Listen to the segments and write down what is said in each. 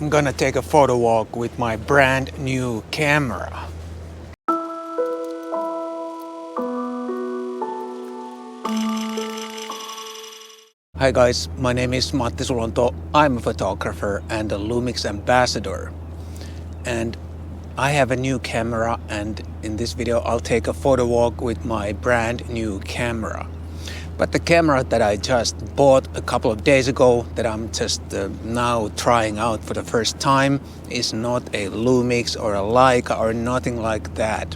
I'm gonna take a photo walk with my brand new camera. Hi guys, my name is Matti Sulanto. I'm a photographer and a Lumix ambassador. And I have a new camera, and in this video I'll take a photo walk with my brand new camera. But the camera that I just bought a couple of days ago, that I'm just now trying out for the first time, is not a Lumix or a Leica or nothing like that.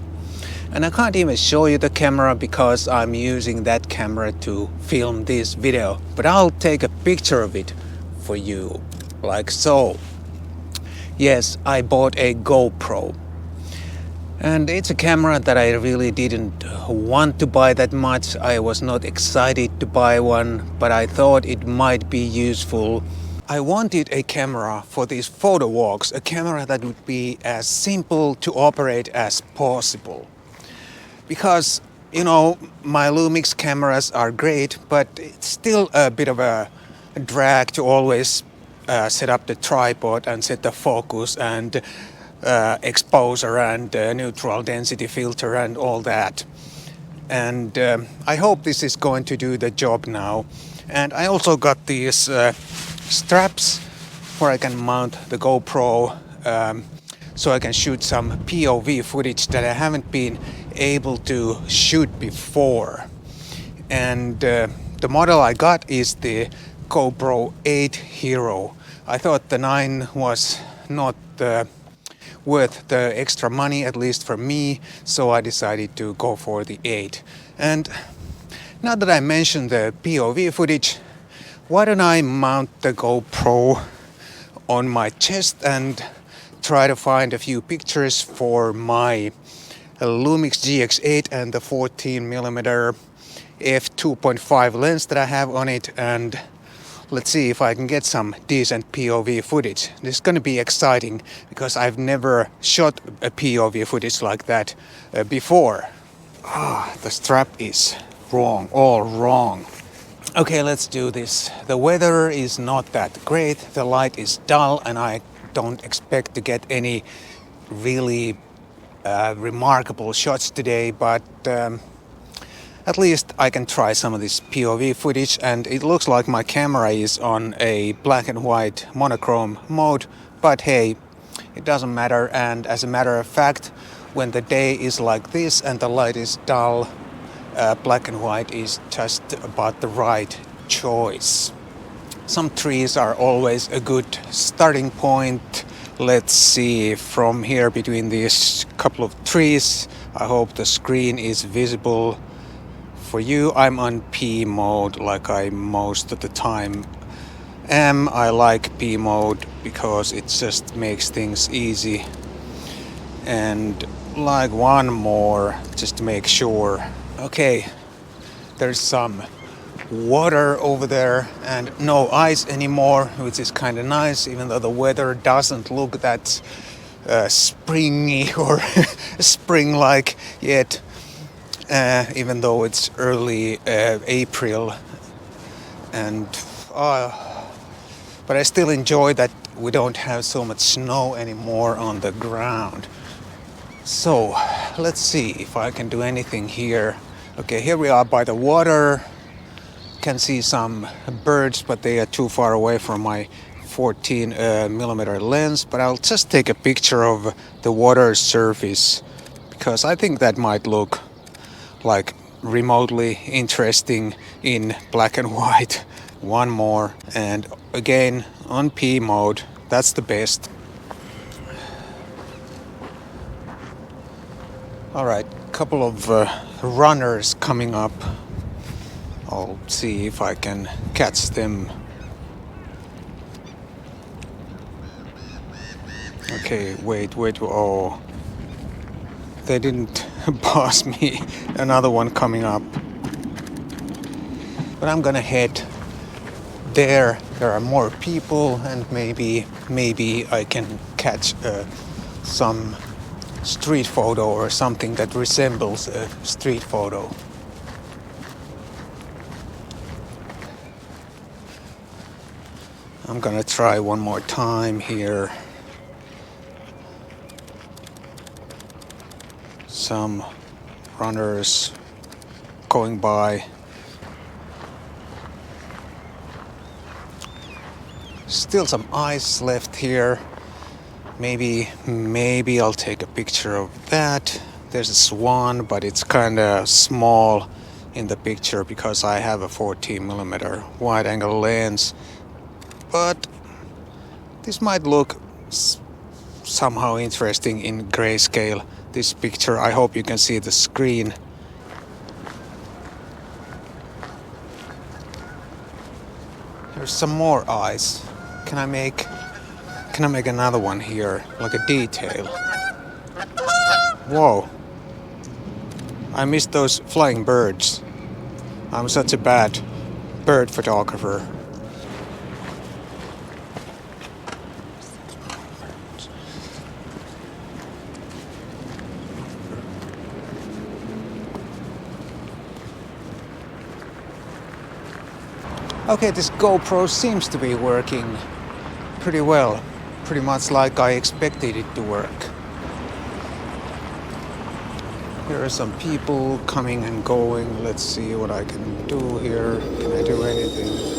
And I can't even show you the camera because I'm using that camera to film this video. But I'll take a picture of it for you, like so. Yes, I bought a GoPro. And it's a camera that I really didn't want to buy that much. I was not excited to buy one, but I thought it might be useful. I wanted a camera for these photo walks, a camera that would be as simple to operate as possible. Because, you know, my Lumix cameras are great, but it's still a bit of a drag to always set up the tripod and set the focus and exposure and neutral density filter and all that. And I hope this is going to do the job now. And I also got these straps where I can mount the GoPro so I can shoot some POV footage that I haven't been able to shoot before. And the model I got is the GoPro 8 Hero. I thought the 9 was not worth the extra money, at least for me, so I decided to go for the 8. And now that I mentioned the POV footage, why don't I mount the GoPro on my chest and try to find a few pictures for my Lumix GX8 and the 14mm f2.5 lens that I have on it, and let's see if I can get some decent POV footage. This is going to be exciting because I've never shot a POV footage like that before. The strap is wrong, all wrong. Okay, let's do this. The weather is not that great, the light is dull, and I don't expect to get any really remarkable shots today, but at least I can try some of this POV footage. And it looks like my camera is on a black and white monochrome mode, but hey, it doesn't matter. And as a matter of fact, when the day is like this and the light is dull, black and white is just about the right choice. Some trees are always a good starting point. Let's see from here between these couple of trees. I hope the screen is visible for you. I'm on P mode like I most of the time am. I like P mode because it just makes things easy. And like one more just to make sure. Okay, there's some water over there and no ice anymore, which is kind of nice, even though the weather doesn't look that springy or spring-like yet, even though it's early April. And but I still enjoy that we don't have so much snow anymore on the ground. So let's see if I can do anything here. Okay, here we are by the water. Can see some birds, but they are too far away from my 14mm lens. But I'll just take a picture of the water surface because I think that might look like remotely interesting in black and white. One more, and again on P mode. That's the best. All right, couple of runners coming up. I'll see if I can catch them. Okay, wait, oh. They didn't pass me. Another one coming up. But I'm gonna head there. There are more people, and maybe I can catch some street photo or something that resembles a street photo. I'm gonna try one more time here. Some runners going by. Still some ice left here. Maybe I'll take a picture of that. There's a swan, but it's kind of small in the picture because I have a 14mm wide angle lens. But this might look somehow interesting in grayscale. This picture, I hope you can see the screen. There's some more eyes. Can I make another one here, like a detail? Whoa. I missed those flying birds. I'm such a bad bird photographer. Okay, this GoPro seems to be working pretty well. Pretty much like I expected it to work. Here are some people coming and going. Let's see what I can do here. Can I do anything?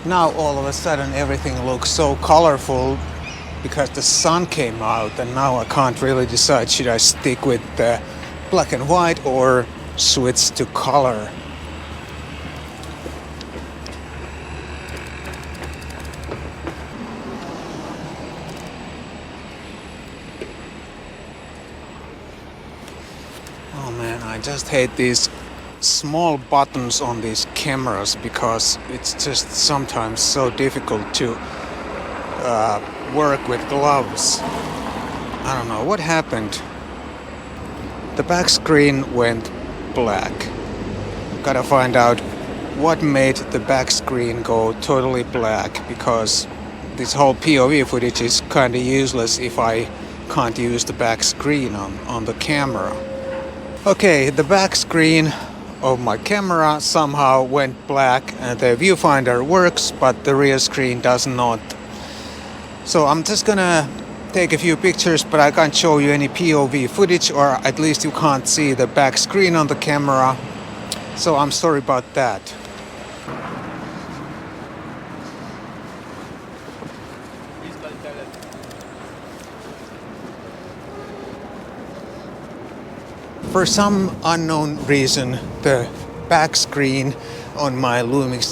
Now all of a sudden everything looks so colorful because the sun came out, and now I can't really decide, should I stick with the black and white or switch to color. Oh man, I just hate these small buttons on these cameras because it's just sometimes so difficult to work with gloves. I don't know what happened. The back screen went black. Gotta find out what made the back screen go totally black, because this whole POV footage is kinda useless if I can't use the back screen on the camera. Okay, the back screen of my camera somehow went black, and the viewfinder works but the rear screen does not. So I'm just gonna take a few pictures, but I can't show you any POV footage, or at least you can't see the back screen on the camera. So I'm sorry about that. For some unknown reason, the back screen on my Lumix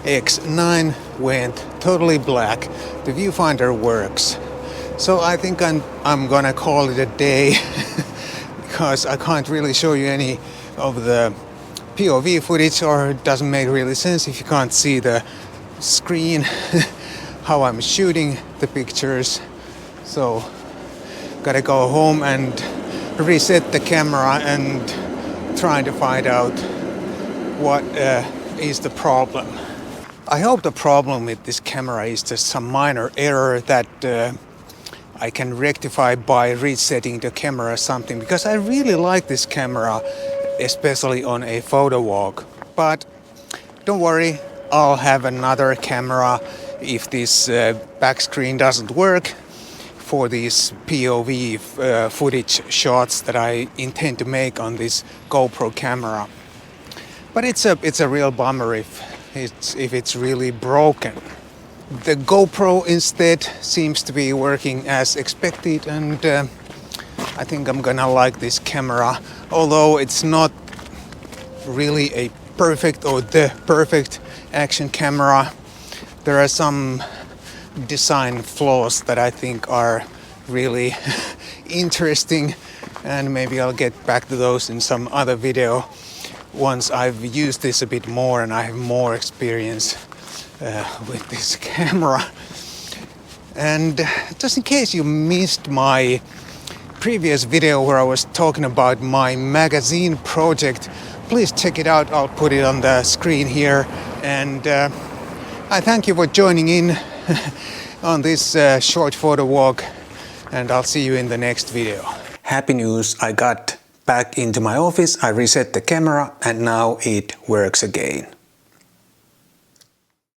GX9 went totally black. The viewfinder works. So I think I'm gonna call it a day because I can't really show you any of the POV footage, or it doesn't make really sense if you can't see the screen how I'm shooting the pictures. So gotta go home and reset the camera and trying to find out what is the problem. I hope the problem with this camera is just some minor error that I can rectify by resetting the camera or something, because I really like this camera, especially on a Photowalk. But don't worry, I'll have another camera if this back screen doesn't work, for these POV footage shots that I intend to make on this GoPro camera. But it's a real bummer if it's really broken. The GoPro instead seems to be working as expected, and I think I'm gonna like this camera, although it's not really a perfect or the perfect action camera. There are some design flaws that I think are really interesting, and maybe I'll get back to those in some other video once I've used this a bit more and I have more experience with this camera. And just in case you missed my previous video where I was talking about my magazine project, please check it out. I'll put it on the screen here. And I thank you for joining in on this short photo walk, and I'll see you in the next video. Happy news, I got back into my office, I reset the camera and now it works again.